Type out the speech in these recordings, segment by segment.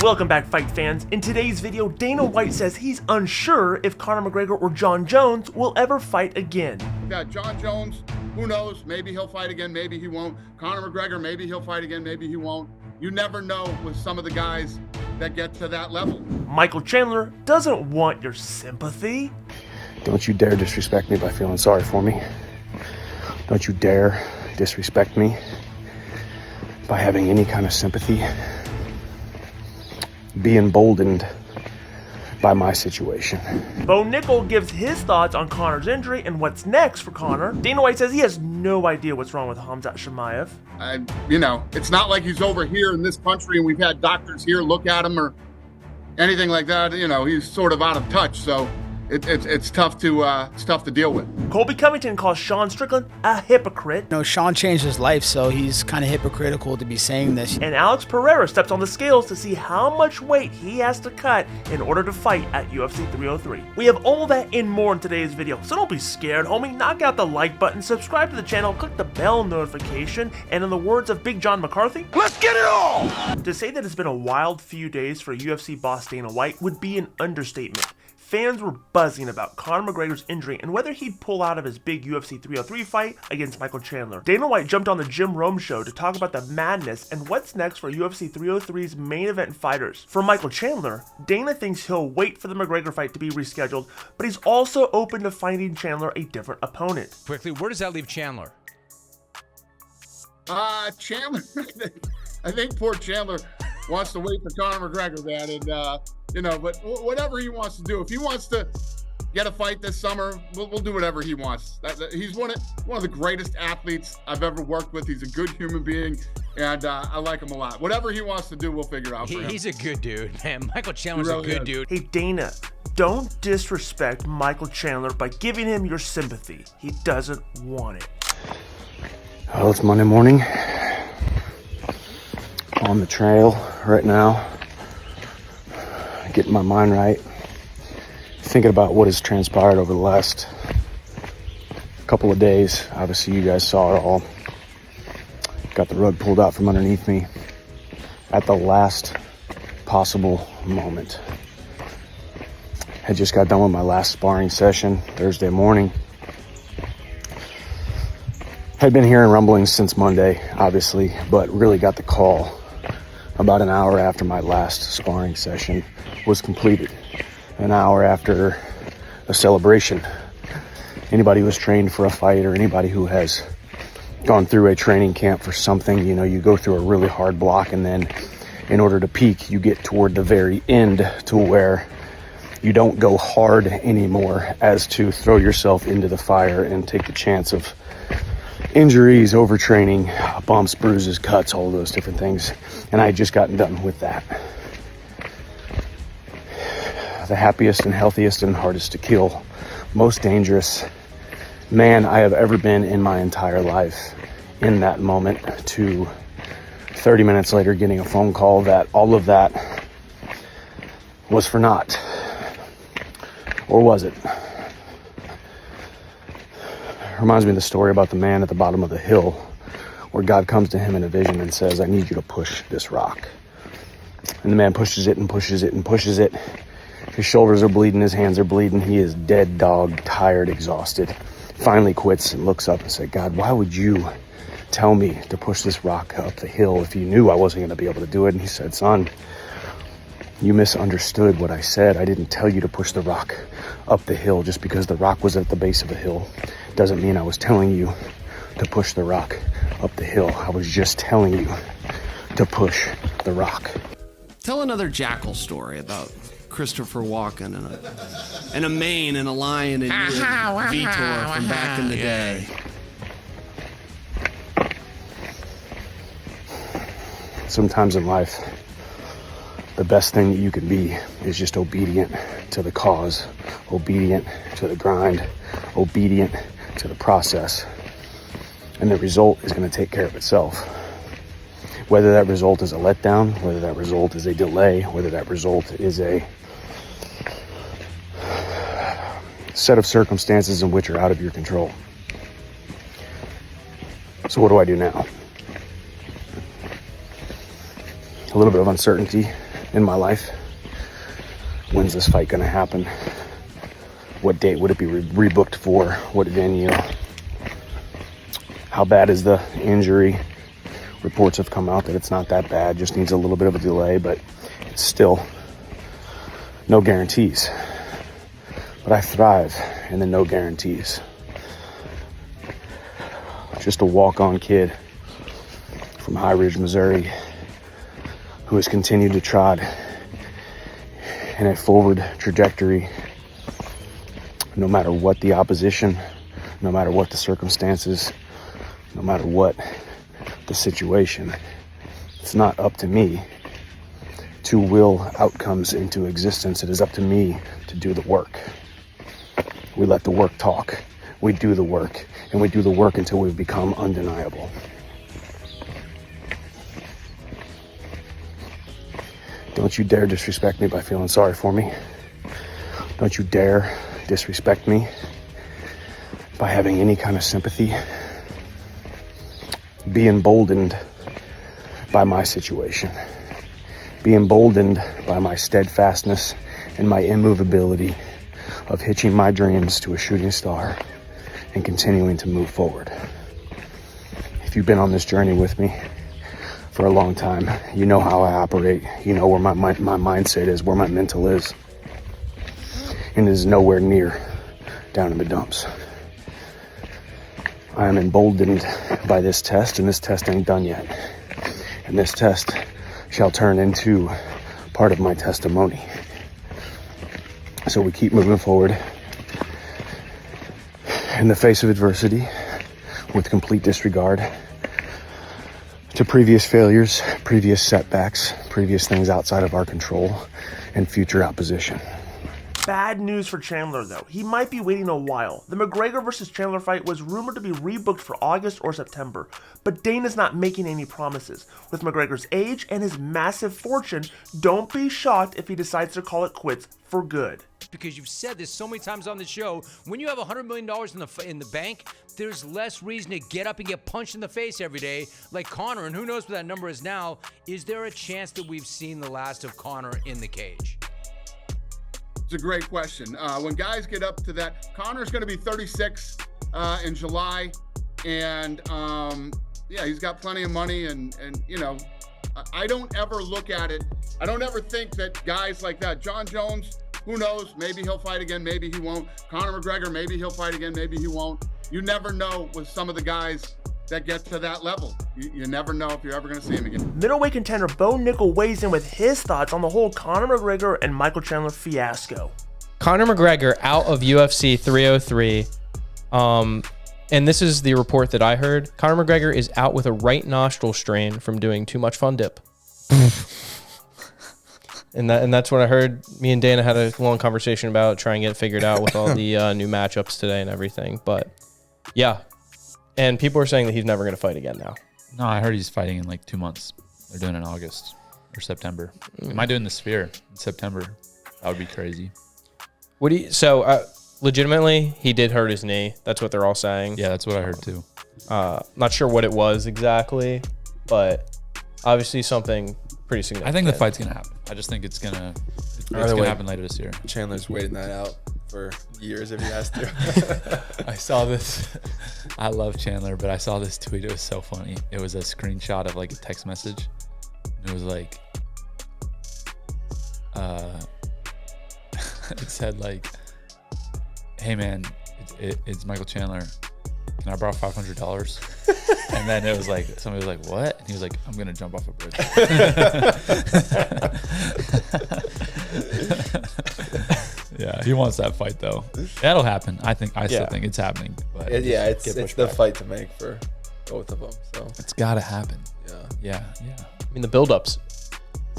Welcome back, fight fans. In today's video, Dana White says he's unsure if Conor McGregor or Jon Jones will ever fight again. Yeah, Jon Jones, who knows? Maybe he'll fight again, maybe he won't. Conor McGregor, maybe he'll fight again, maybe he won't. You never know with some of the guys that get to that level. Michael Chandler doesn't want your sympathy. Don't you dare disrespect me by feeling sorry for me. Don't you dare disrespect me by having any kind of sympathy. Be emboldened by my situation. Bo Nickal gives his thoughts on Conor's injury and what's next for Conor. Dana White says he has no idea what's wrong with Khamzat Chimaev. It's not like he's over here in this country and we've had doctors here look at him or anything like that. He's sort of out of touch, so it's tough to deal with. Colby Covington calls Strickland a hypocrite. Sean changed his life, so he's kind of hypocritical to be saying this. And Pereira steps on the scales to see how much weight he has to cut in order to fight at UFC 303. We have all that and more in today's video, so don't be scared, homie. Knock out the like button, subscribe to the channel, click the bell notification, and in the words of Big John McCarthy, let's get it all! To say that it's been a wild few days for UFC boss Dana White would be an understatement. Fans were buzzing about Conor McGregor's injury and whether he'd pull out of his big UFC 303 fight against Michael Chandler. Dana White jumped on the Jim Rome show to talk about the madness and what's next for UFC 303's main event fighters. For Michael Chandler, Dana thinks he'll wait for the McGregor fight to be rescheduled, but he's also open to finding Chandler a different opponent. Quickly, where does that leave Chandler? Chandler, I think poor Chandler wants to wait for Conor McGregor, man, and but whatever he wants to do. If he wants to get a fight this summer, we'll do whatever he wants. He's one of the greatest athletes I've ever worked with. He's a good human being, and I like him a lot. Whatever he wants to do, we'll figure out for him. He's a good dude, man. Michael Chandler's really a good dude. Hey, Dana, don't disrespect Michael Chandler by giving him your sympathy. He doesn't want it. Well, it's Monday morning. On the trail right now, getting my mind right, thinking about what has transpired over the last couple of days. Obviously, you guys saw it all. Got the rug pulled out from underneath me at the last possible moment. Had just got done with my last sparring session Thursday morning. Had been hearing rumblings since Monday, obviously, but really got the call about an hour after my last sparring session was completed. An hour after a celebration. Anybody who has trained for a fight or anybody who has gone through a training camp for something, you go through a really hard block, and then in order to peak, you get toward the very end to where you don't go hard anymore as to throw yourself into the fire and take the chance of injuries, overtraining, bumps, bruises, cuts, all those different things. And I had just gotten done with that. The happiest and healthiest and hardest to kill, most dangerous man I have ever been in my entire life. In that moment, to 30 minutes later getting a phone call that all of that was for naught. Or was it? Reminds me of the story about the man at the bottom of the hill where God comes to him in a vision and says, I need you to push this rock. And the man pushes it and pushes it and pushes it. His shoulders are bleeding, his hands are bleeding. He is dead dog, tired, exhausted. Finally quits and looks up and said, God, why would you tell me to push this rock up the hill if you knew I wasn't going to be able to do it? And he said, son, you misunderstood what I said. I didn't tell you to push the rock up the hill. Just because the rock was at the base of a hill doesn't mean I was telling you to push the rock up the hill. I was just telling you to push the rock. Tell another Jackal story about Christopher Walken and a mane and a lion and Vitor from back in the day. Sometimes in life, the best thing that you can be is just obedient to the cause, obedient to the grind, obedient to the process. And the result is going to take care of itself. Whether that result is a letdown, whether that result is a delay, whether that result is a set of circumstances in which are out of your control. So what do I do now? A little bit of uncertainty in my life. When's this fight going to happen? What date would it be rebooked for? What venue? How bad is the injury? Reports have come out that it's not that bad, just needs a little bit of a delay, but it's still no guarantees. But I thrive in the no guarantees. Just a walk-on kid from High Ridge, Missouri, who has continued to trot in a forward trajectory no matter what the opposition, no matter what the circumstances, no matter what the situation. It's not up to me to will outcomes into existence. It is up to me to do the work. We let the work talk. We do the work, and we do the work until we become undeniable. Don't you dare disrespect me by feeling sorry for me. Don't you dare disrespect me by having any kind of sympathy. Be emboldened by my situation. Be emboldened by my steadfastness and my immovability of hitching my dreams to a shooting star and continuing to move forward. If you've been on this journey with me for a long time, you know how I operate. You know where my mindset is, where my mental is. And it is nowhere near down in the dumps. I am emboldened by this test, and this test ain't done yet. And this test shall turn into part of my testimony. So we keep moving forward in the face of adversity with complete disregard to previous failures, previous setbacks, previous things outside of our control, and future opposition. Bad news for Chandler, though. He might be waiting a while. The McGregor versus Chandler fight was rumored to be rebooked for August or September, but Dana's not making any promises. With McGregor's age and his massive fortune, don't be shocked if he decides to call it quits for good. Because you've said this so many times on the show, when you have $100 million in the bank, there's less reason to get up and get punched in the face every day like Conor, and who knows what that number is now. Is there a chance that we've seen the last of Conor in the cage? It's a great question. When guys get up to that, Conor's going to be 36 in July, and yeah, he's got plenty of money, and you know, I don't ever look at it. I don't ever think that guys like that, Jon Jones, who knows? Maybe he'll fight again, maybe he won't. Conor McGregor, maybe he'll fight again, maybe he won't. You never know with some of the guys that get to that level. You never know if you're ever going to see him again. Middleweight contender Bo Nickal weighs in with his thoughts on the whole Conor McGregor and Michael Chandler fiasco. Conor McGregor out of UFC 303. And this is the report that I heard. Conor McGregor is out with a right nostril strain from doing too much fun dip. And that's what I heard. Me and Dana had a long conversation about trying to get it figured out with all the new matchups today and everything. But yeah. And people are saying that he's never going to fight again now. No, I heard he's fighting in like 2 months. They're doing it in August or September. Am I doing the Sphere in September? That would be crazy. What do you? So legitimately, he did hurt his knee. That's what they're all saying. Yeah, that's what I heard too. Not sure what it was exactly, but obviously something pretty significant. I think the fight's gonna happen. I just think it's gonna happen later this year. Chandler's waiting that out for years if he has to. I saw this. I love Chandler, but I saw this tweet. It was so funny. It was a screenshot of like a text message. It was like, it said like, "Hey man, it's Michael Chandler. Can I borrow $500?" And then it was like, somebody was like, "What?" And he was like, "I'm gonna jump off a bridge." Yeah, he wants that fight though. That'll happen. I still think it's happening. But it's the fight to make for both of them. So it's gotta happen. Yeah. I mean, the build-up's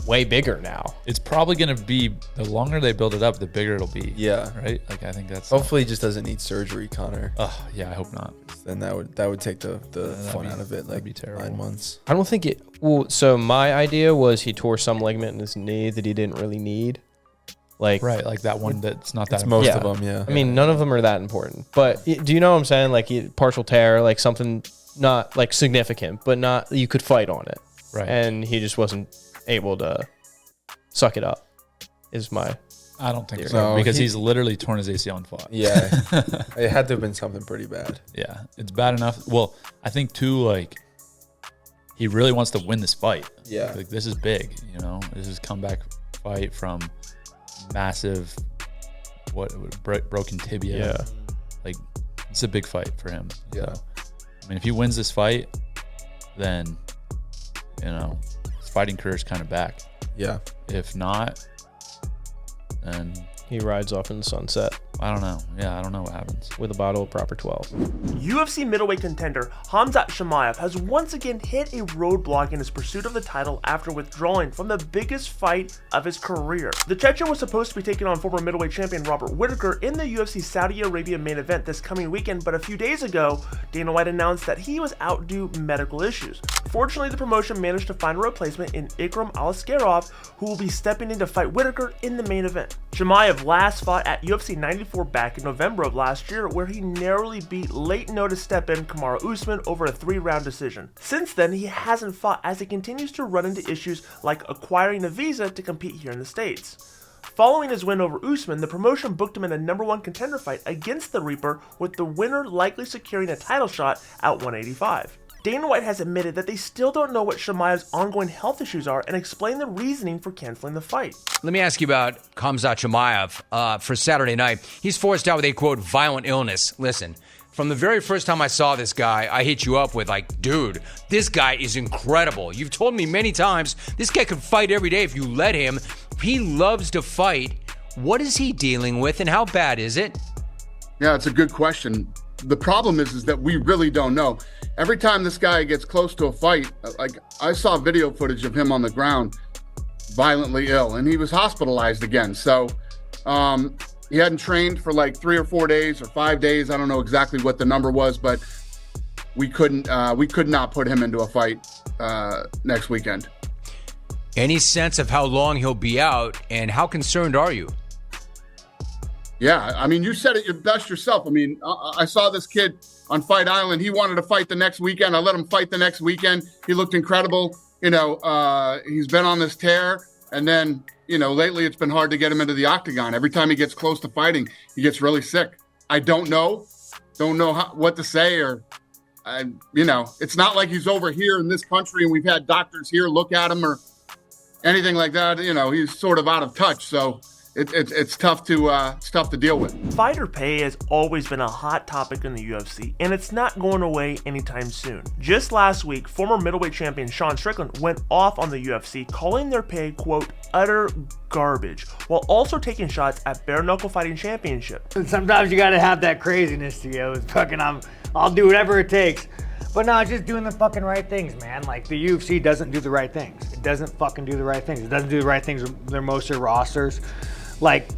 way bigger now. It's probably gonna be, the longer they build it up, the bigger it'll be. Yeah. Right. Like I think that's. Hopefully, he just doesn't need surgery, Conor. Oh yeah, I hope not. Then that would take the fun out of it. Like be terrible. 9 months. I don't think it. Well, so my idea was he tore some ligament in his knee that he didn't really need. Like right, like that one that's not that. It's most of them, yeah. I mean, none of them are that important. But do you know what I'm saying? Like partial tear, like something not like significant, but not you could fight on it. Right. And he just wasn't able to suck it up. Is my I don't think theory. so No, because he- he's literally torn his ACL and fought. Yeah, it had to have been something pretty bad. Yeah, it's bad enough. Well, I think too, like, he really wants to win this fight. Yeah. Like, this is big, you know? This is comeback fight from massive, broken tibia. Yeah. Like, it's a big fight for him. Yeah. So, I mean, if he wins this fight, then, you know, his fighting career is kind of back. Yeah. If not, then He rides off in the sunset I don't know. Yeah, I don't know what happens. with a bottle of Proper 12. UFC middleweight contender Khamzat Chimaev has once again hit a roadblock in his pursuit of the title after withdrawing from the biggest fight of his career. The Chechen was supposed to be taking on former middleweight champion Robert Whittaker in the UFC Saudi Arabia main event this coming weekend, but a few days ago, Dana White announced that he was out due to medical issues. Fortunately, the promotion managed to find a replacement in Ikram Aliskerov, who will be stepping in to fight Whittaker in the main event. Chimaev last fought at UFC 94 back in November of last year, where he narrowly beat late notice step-in Kamaru Usman over a 3-round decision. Since then, he hasn't fought as he continues to run into issues like acquiring a visa to compete here in the States. Following his win over Usman, the promotion booked him in a #1 contender fight against the Reaper, with the winner likely securing a title shot at 185. Dana White has admitted that they still don't know what Chimaev's ongoing health issues are and explained the reasoning for canceling the fight. Let me ask you about Khamzat Chimaev for Saturday night. He's forced out with a, quote, violent illness. Listen, from the very first time I saw this guy, I hit you up with, like, dude, this guy is incredible. You've told me many times this guy could fight every day if you let him. He loves to fight. What is he dealing with, and how bad is it? Yeah, it's a good question. The problem is that we really don't know. Every time this guy gets close to a fight, like I saw video footage of him on the ground, violently ill, and he was hospitalized again. So he hadn't trained for like 3 or 4 days or 5 days. I don't know exactly what the number was, but we could not put him into a fight next weekend. Any sense of how long he'll be out, and how concerned are you? Yeah, I mean, you said it best yourself. I mean, I saw this kid on Fight Island. He wanted to fight the next weekend. I let him fight the next weekend. He looked incredible. You know, he's been on this tear. And then, you know, lately it's been hard to get him into the octagon. Every time he gets close to fighting, he gets really sick. I don't know what to say, or, you know, it's not like he's over here in this country and we've had doctors here look at him or anything like that. You know, he's sort of out of touch. So it's tough to deal with. Fighter pay has always been a hot topic in the UFC, and it's not going away anytime soon. Just last week, former middleweight champion Strickland went off on the UFC, calling their pay, quote, utter garbage, while also taking shots at Bare Knuckle Fighting Championship. Sometimes you gotta have that craziness to you. It's fucking, I'll do whatever it takes. But no, just doing the fucking right things, man. Like, the UFC doesn't do the right things. It doesn't fucking do the right things. It doesn't do the right things with most of their rosters. Like,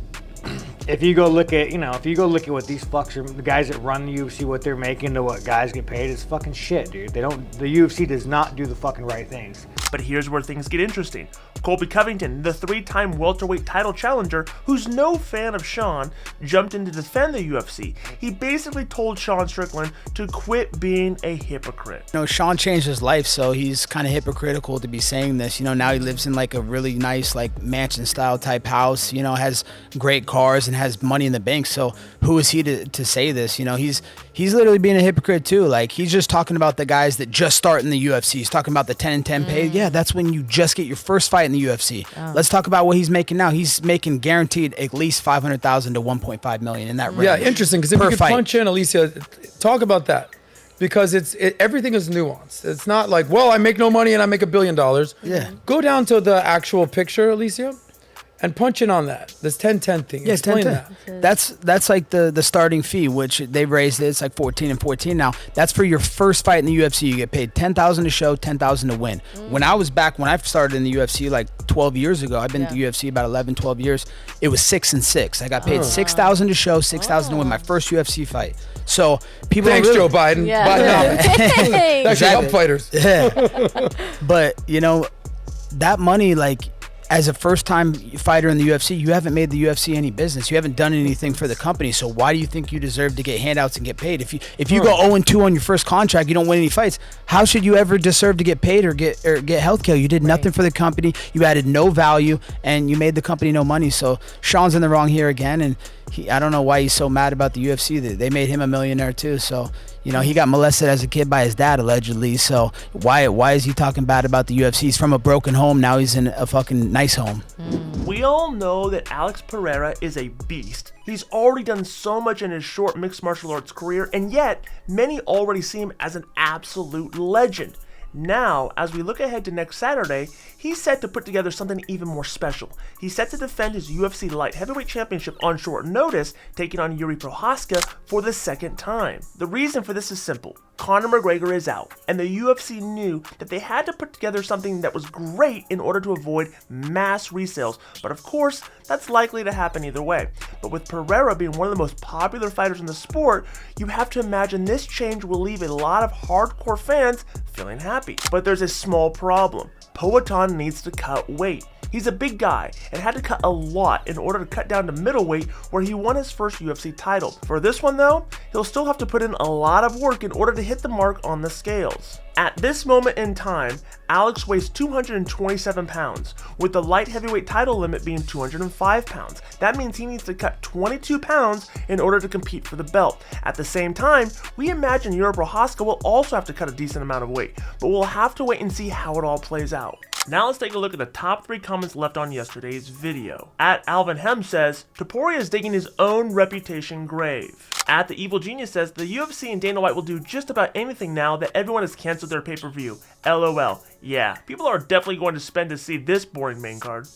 if you go look at, what these fucks are, the guys that run the UFC, what they're making to what guys get paid, it's fucking shit, dude. The UFC does not do the fucking right things. But here's where things get interesting. Colby Covington, the 3-time welterweight title challenger, who's no fan of Sean, jumped in to defend the UFC. He basically told Strickland to quit being a hypocrite. You know, Sean changed his life, so he's kind of hypocritical to be saying this. You know, now he lives in like a really nice, like, mansion-style type house, you know, has great cars and has money in the bank. So who is he to say this? You know, he's literally being a hypocrite too. Like, he's just talking about the guys that just start in the UFC. He's talking about the 10-10 pay. Yeah, that's when you just get your first fight in the UFC. Oh. Let's talk about what he's making now. He's making guaranteed at least $500,000 to $1.5 million in that range. Yeah, interesting. Because if you could punch in, Alicia, talk about that. Because everything is nuanced. It's not like, well, I make no money and I make $1 billion. Yeah. Go down to the actual picture, Alicia, and punch in on that. This 10-10 thing. Yeah, explain 10-10. That's like the starting fee, which they've raised it. It's like 14 and 14 now. That's for your first fight in the UFC. You get paid $10,000 to show, $10,000 to win. When I started in the UFC like 12 years ago, I've been to the UFC about 11, 12 years. It was 6 and 6. I got paid $6,000 to show, $6,000 to win my first UFC fight. So people. Thanks, really, Joe Biden. Yeah. Biden actually help fighters. Yeah. But you know, that money, like, as a first-time fighter in the UFC, you haven't made the UFC any business. You haven't done anything for the company. So why do you think you deserve to get handouts and get paid? If you go 0-2 on your first contract, you don't win any fights. How should you ever deserve to get paid or get healthcare? You did nothing for the company. You added no value, and you made the company no money. So Sean's in the wrong here again, and I don't know why he's so mad about the UFC. They made him a millionaire too. So he got molested as a kid by his dad allegedly. So why is he talking bad about the UFC? He's from a broken home. Now he's in a fucking nice home. We all know that Alex Pereira is a beast. He's already done so much in his short mixed martial arts career, and yet many already see him as an absolute legend. Now, as we look ahead to next Saturday, he's set to put together something even more special. He's set to defend his UFC light heavyweight championship on short notice, taking on Yuri Prochazka for the second time. The reason for this is simple. Conor McGregor is out, and the UFC knew that they had to put together something that was great in order to avoid mass resales, but of course, that's likely to happen either way. But with Pereira being one of the most popular fighters in the sport, you have to imagine this change will leave a lot of hardcore fans feeling happy. But there's a small problem. Poatan needs to cut weight. He's a big guy and had to cut a lot in order to cut down to middleweight, where he won his first UFC title. For this one though, he'll still have to put in a lot of work in order to hit the mark on the scales. At this moment in time, Alex weighs 227 pounds, with the light heavyweight title limit being 205 pounds. That means he needs to cut 22 pounds in order to compete for the belt. At the same time, we imagine Yuri Prochazka will also have to cut a decent amount of weight, but we'll have to wait and see how it all plays out. Now let's take a look at the top 3 comments left on yesterday's video. At Alvin Hem says, Topuria is digging his own reputation grave. At The Evil Genius says, the UFC and Dana White will do just about anything now that everyone has canceled their pay-per-view. LOL. Yeah, people are definitely going to spend to see this boring main card.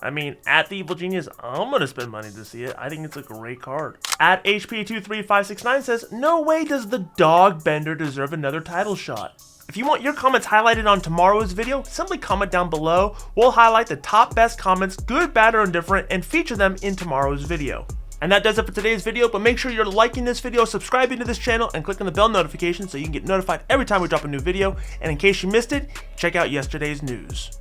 I mean, at The Evil Genius, I'm going to spend money to see it. I think it's a great card. At HP23569 says, no way does the dog bender deserve another title shot. If you want your comments highlighted on tomorrow's video, simply comment down below. We'll highlight the top best comments, good, bad, or indifferent, and feature them in tomorrow's video. And that does it for today's video, but make sure you're liking this video, subscribing to this channel, and clicking the bell notification so you can get notified every time we drop a new video. And in case you missed it, check out yesterday's news.